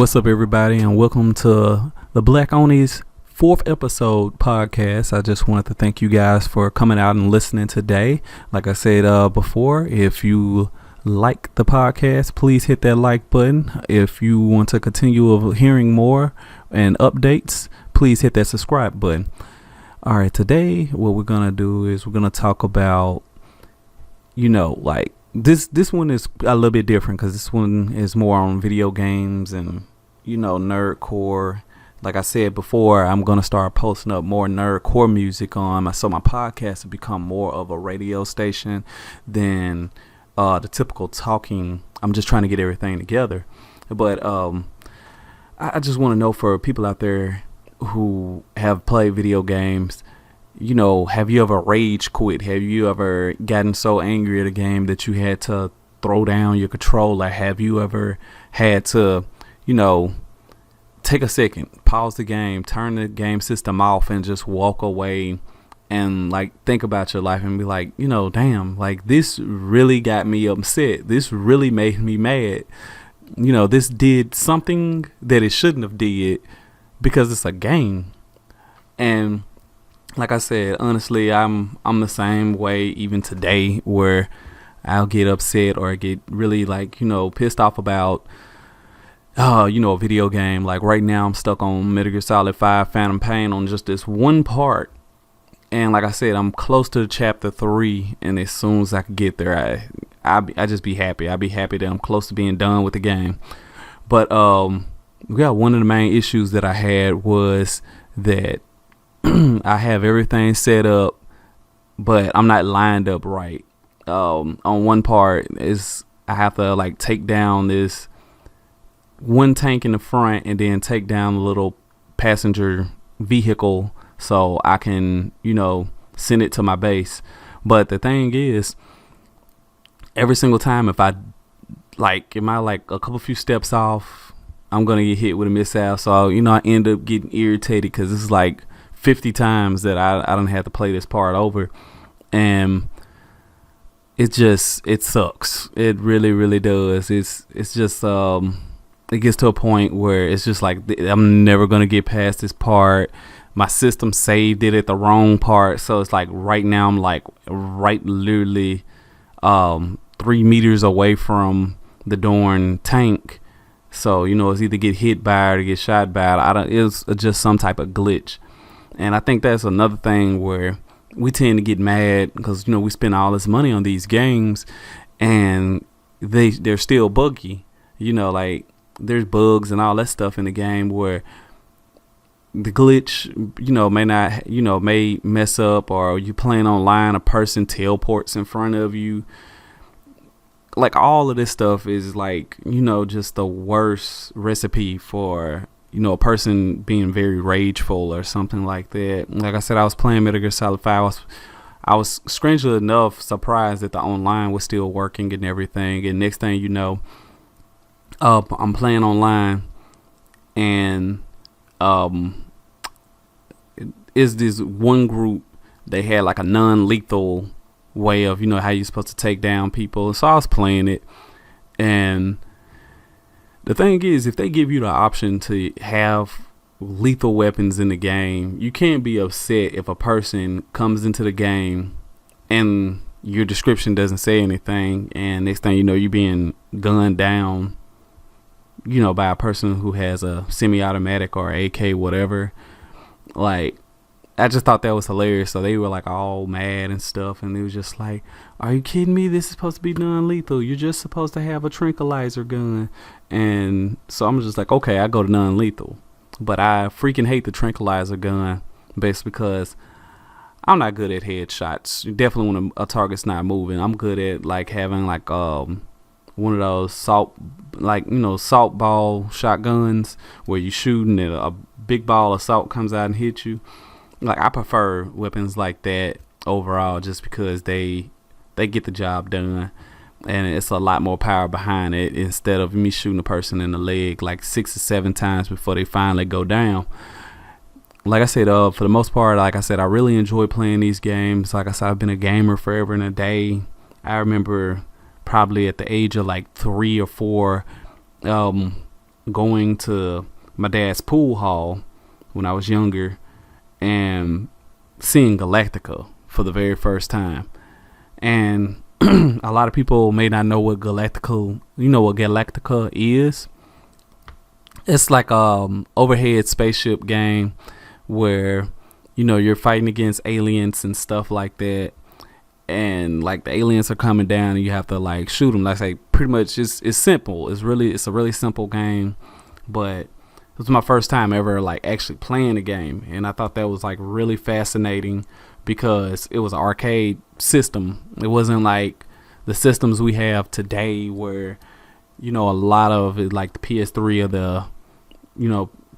What's up, everybody, and welcome to the Black Onies fourth episode podcast. I just wanted to thank you guys for coming out and listening today. Like I said before, if you like the podcast, please hit that like button. If you want to continue of hearing more and updates, please hit that subscribe button. All right, today what we're gonna do is we're gonna talk about, this one is a little bit different because this one is more on video games and nerdcore. Like I said before, I'm gonna start posting up more nerdcore music on my podcast will become more of a radio station than the typical talking. I'm just trying to get everything together, but I just want to know, for people out there who have played video games, have you ever rage quit? Have you ever gotten so angry at a game that you had to throw down your controller? Have you ever had to, take a second, pause the game, turn the game system off, and just walk away and think about your life and be like, damn, this really got me upset. This really made me mad. This did something that it shouldn't have did because it's a game. And like I said, honestly, I'm the same way even today, where I'll get upset or get really pissed off about a video game. Like right now I'm stuck on Metal Gear Solid 5 Phantom Pain on just this one part, and like I said, I'm close to chapter 3, and as soon as I can get there, I just be happy. I'd be happy that I'm close to being done with the game. But one of the main issues that I had was that I have everything set up, but I'm not lined up right. On one part is I have to take down this one tank in the front and then take down the little passenger vehicle so I can, send it to my base. But the thing is, every single time if I a couple few steps off, I'm gonna get hit with a missile. So I end up getting irritated because this is 50 times that I don't have to play this part over, and it sucks. It really, really does. It's just it gets to a point where it's just I'm never gonna get past this part. My system saved it at the wrong part, so it's right now I'm right literally 3 meters away from the darn tank. So it's either get hit by it or get shot by it. It's just some type of glitch. And I think that's another thing where we tend to get mad because, we spend all this money on these games and they're still buggy. There's bugs and all that stuff in the game where the glitch, may mess up, or you playing online, a person teleports in front of you. All of this stuff is just the worst recipe for a person being very rageful or something like that. Like I said, I was playing Metal Gear Solid 5. I was strangely enough surprised that the online was still working and everything. And next thing you know, I'm playing online, and is this one group, they had a non-lethal way of how you're supposed to take down people. So I was playing it, and the thing is, if they give you the option to have lethal weapons in the game, you can't be upset if a person comes into the game and your description doesn't say anything, and next thing you know, you're being gunned down, by a person who has a semi-automatic or AK, whatever. I just thought that was hilarious. So they were all mad and stuff, and it was just are you kidding me? This is supposed to be non-lethal. You're just supposed to have a tranquilizer gun. And so I'm just okay, I go to non-lethal. But I freaking hate the tranquilizer gun, basically because I'm not good at headshots. Definitely when a target's not moving. I'm good at having one of those salt ball shotguns where you shooting and a big ball of salt comes out and hits you. I prefer weapons like that overall, just because they get the job done, and it's a lot more power behind it instead of me shooting a person in the leg 6 or 7 times before they finally go down. Like I said, for the most part, like I said, I really enjoy playing these games. Like I said, I've been a gamer forever and a day. I remember probably at the age of 3 or 4, going to my dad's pool hall when I was younger and seeing Galactica for the very first time. And a lot of people may not know what Galactica, what Galactica is. It's like overhead spaceship game where, you're fighting against aliens and stuff like that. And like the aliens are coming down and you have to like shoot them. Like I say, pretty much it's simple. It's a really simple game, but it was my first time ever like actually playing the game. And I thought that was like really fascinating because it was an arcade system. It wasn't like the systems we have today where, a lot of it like the PS3 or the,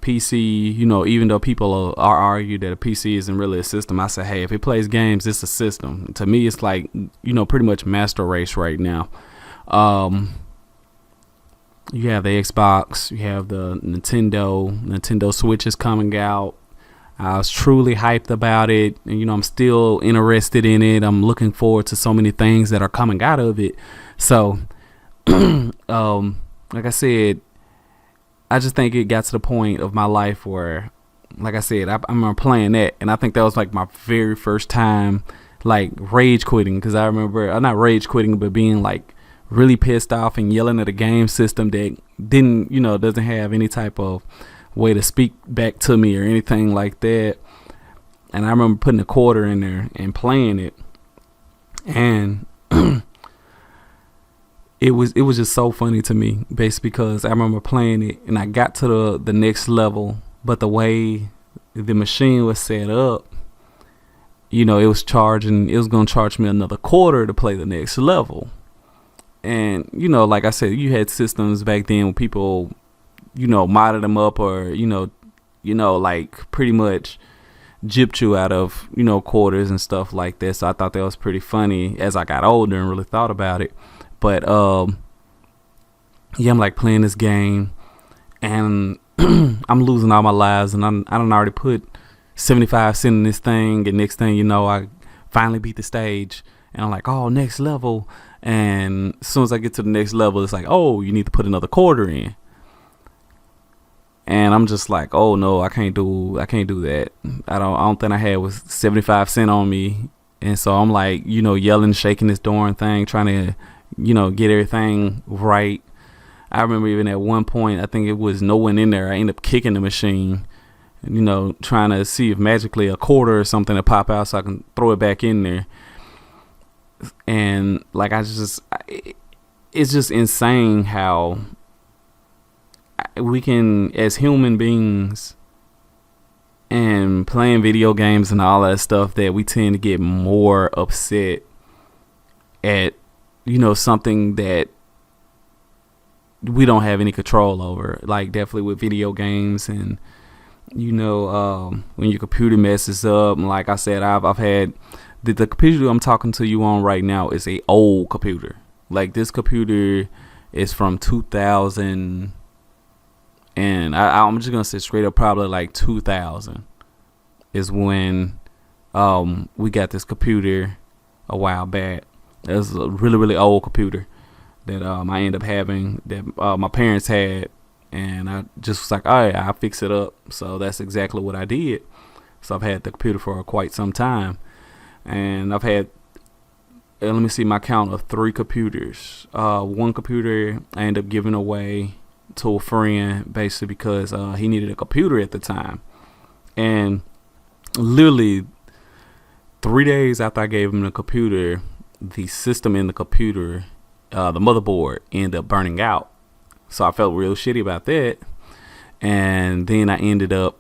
PC, even though people are argue that a PC isn't really a system, I say, hey, if it plays games, it's a system. To me, it's like, pretty much master race right now. You have the Xbox, you have the Nintendo Switch is coming out. I was truly hyped about it, and I'm still interested in it. I'm looking forward to so many things that are coming out of it. So, like I said, I just think it got to the point of my life where, like I said, I remember playing that, and I think that was like my very first time, like rage quitting, because I remember not rage quitting, but being like really pissed off and yelling at a game system that doesn't have any type of way to speak back to me or anything like that. And I remember putting a quarter in there and playing it, and it was just so funny to me, basically, because I remember playing it and I got to the next level, but the way the machine was set up, it was going to charge me another quarter to play the next level. And like I said, you had systems back then where people modded them up or like pretty much gypped you out of quarters and stuff like that. So I thought that was pretty funny as I got older and really thought about it. But I'm like playing this game and I'm losing all my lives, and I done already put 75 cents in this thing, and next thing you know, I finally beat the stage and I'm like, oh, next level. And as soon as I get to the next level, it's like, oh, you need to put another quarter in. And I'm just like, oh no, I can't do that. I don't think I had was 75 cents on me. And so I'm like, yelling, shaking this darn thing, trying to, get everything right. I remember even at one point, I think it was no one in there. I ended up kicking the machine, trying to see if magically a quarter or something to pop out so I can throw it back in there. And like, it's just insane how we can, as human beings and playing video games and all that stuff, that we tend to get more upset at, something that we don't have any control over. Like definitely with video games, and when your computer messes up, and like I said, I've had the computer I'm talking to you on right now is a old computer. Like this computer is from 2000, and I'm just gonna say straight up, probably like 2000 is when we got this computer a while back. It was a really, really old computer that I ended up having, that my parents had, and I just was like, all right, I'll fix it up. So that's exactly what I did. So I've had the computer for quite some time, and I've had, let me see, my count of 3 computers. One computer I ended up giving away to a friend, basically because he needed a computer at the time, and literally 3 days after I gave him the computer, the system in the computer, the motherboard, ended up burning out. So I felt real shitty about that. And then I ended up,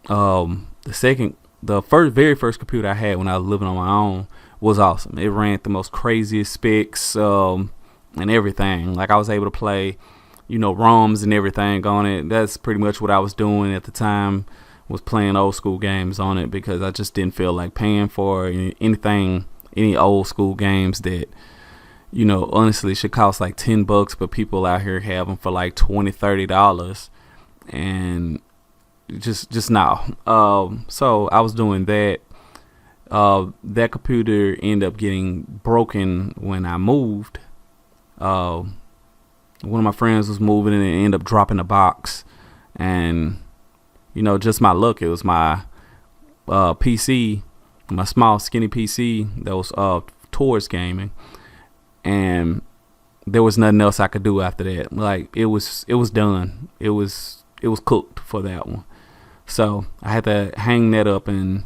the very first computer I had when I was living on my own was awesome. It ran the most craziest specs and everything. Like I was able to play, ROMs and everything on it. That's pretty much what I was doing at the time, was playing old school games on it, because I just didn't feel like paying for any old school games that, honestly should cost like $10, but people out here have them for like $20-$30, and just now. So I was doing that. That computer ended up getting broken when I moved. one of my friends was moving and it ended up dropping a box, and just my luck, it was my PC, my small skinny PC that was towards gaming, and there was nothing else I could do after that. Like it was done. It was cooked for that one. So I had to hang that up and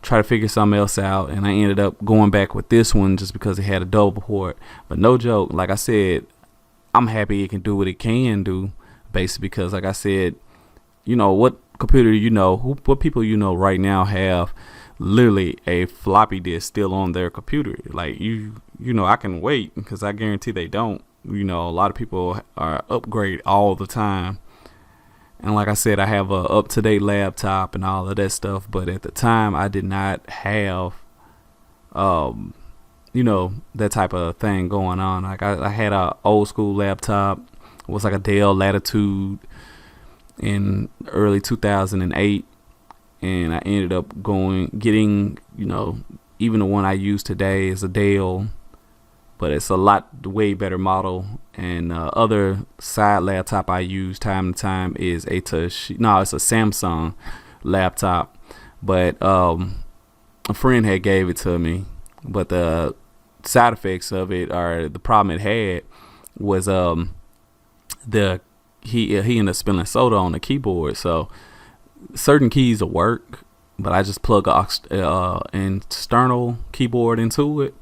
try to figure something else out, and I ended up going back with this one just because it had a double port. But no joke, like I said, I'm happy it can do what it can do, basically, because like I said, what computer what people right now have literally a floppy disk still on their computer. Like I can wait, because I guarantee they don't. A lot of people are upgrade all the time. And like I said, I have a up-to-date laptop and all of that stuff. But at the time, I did not have, that type of thing going on. Like I had a old school laptop. It was like a Dell Latitude in early 2008. And I ended up getting, even the one I use today is a Dell, but it's a way better model. And other side laptop I use time to time is it's a Samsung laptop, but a friend had gave it to me. But the side effects of it, or the problem it had, was he ended up spilling soda on the keyboard. So certain keys will work, but I just plug an external keyboard into it,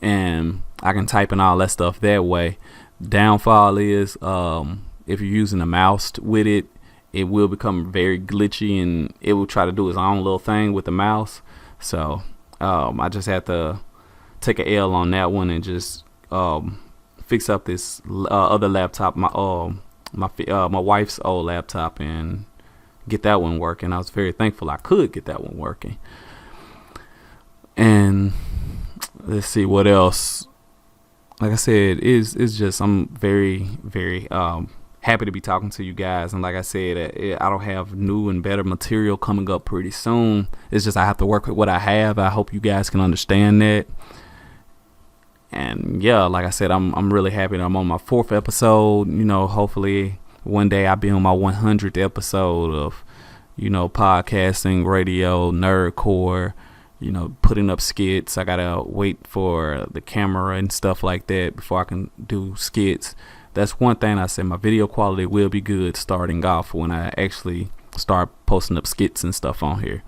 and I can type and all that stuff that way. Downfall is if you're using a mouse with it, it will become very glitchy, and it will try to do its own little thing with the mouse. So I just had to take a L on that one and just fix up this other laptop, my wife's old laptop, and get that one working. I was very thankful I could get that one working. And let's see what else. Like I said, it's just, I'm very, very happy to be talking to you guys. And like I said, I don't have new and better material coming up pretty soon. It's just I have to work with what I have. I hope you guys can understand that. And yeah, like I said, I'm really happy that I'm on my 4th episode. Hopefully one day I'll be on my 100th episode of, podcasting, radio, nerdcore, putting up skits. I gotta wait for the camera and stuff like that before I can do skits. That's one thing I said, my video quality will be good starting off when I actually start posting up skits and stuff on here.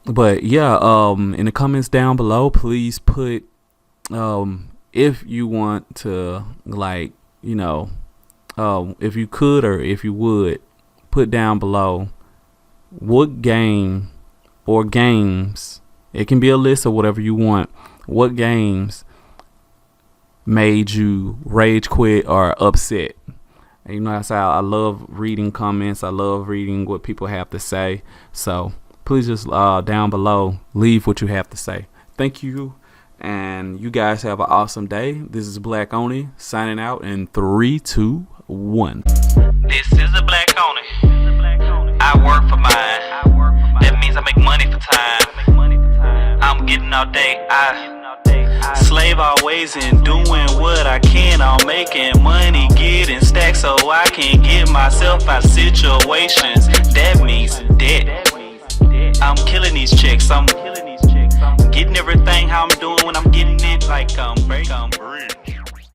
But yeah, in the comments down below, please put if you want to, like, if you could, or if you would, put down below what game or games, it can be a list of whatever you want, what games made you rage quit or upset. And I say I love reading comments. I love reading what people have to say. So please just down below, leave what you have to say. Thank you, and you guys have an awesome day. This is Black Oni signing out in 3, 2, 1. This is a Black Oni. I work for mine. That means I make money for time. I'm getting all day. I slave always in doing what I can. I'm making money, getting stacks so I can get myself out of situations. That means debt. I'm killing these chicks. I'm getting everything how I'm doing when I'm getting it, like I'm breaking.